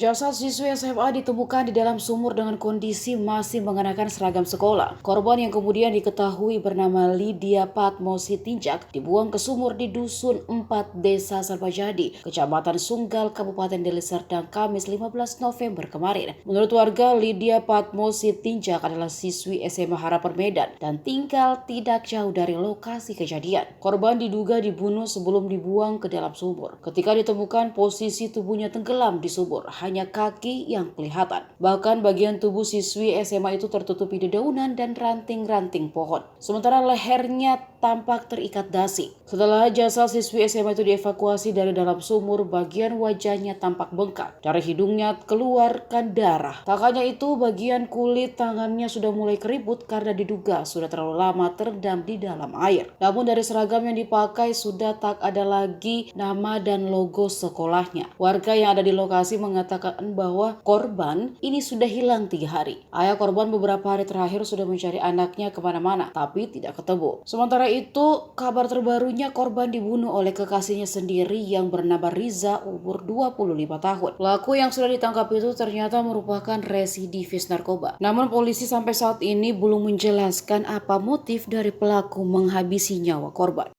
Jasad siswi SMA ditemukan di dalam sumur dengan kondisi masih mengenakan seragam sekolah. Korban yang kemudian diketahui bernama Lydia Patmo Sitinjak dibuang ke sumur di Dusun 4 Desa Sarpajadi, Kecamatan Sunggal, Kabupaten Deli Serdang, Kamis 15 November kemarin. Menurut warga, Lydia Patmo Sitinjak adalah siswi SMA Harapan Medan dan tinggal tidak jauh dari lokasi kejadian. Korban diduga dibunuh sebelum dibuang ke dalam sumur. Ketika ditemukan, posisi tubuhnya tenggelam di sumur. Hanya kaki yang kelihatan. Bahkan bagian tubuh siswi SMA itu tertutupi dedaunan dan ranting-ranting pohon. Sementara lehernya tampak terikat dasi. Setelah jasad siswi SMA itu dievakuasi dari dalam sumur, bagian wajahnya tampak bengkak. Dari hidungnya keluarkan darah. Tak hanya itu, bagian kulit tangannya sudah mulai keriput karena diduga sudah terlalu lama terendam di dalam air. Namun dari seragam yang dipakai sudah tak ada lagi nama dan logo sekolahnya. Warga yang ada di lokasi mengatakan bahwa korban ini sudah hilang 3 hari. Ayah korban beberapa hari terakhir sudah mencari anaknya kemana-mana, tapi tidak ketemu. Sementara itu, kabar terbarunya korban dibunuh oleh kekasihnya sendiri yang bernama Riza, umur 25 tahun. Pelaku yang sudah ditangkap itu ternyata merupakan residivis narkoba. Namun polisi sampai saat ini belum menjelaskan apa motif dari pelaku menghabisi nyawa korban.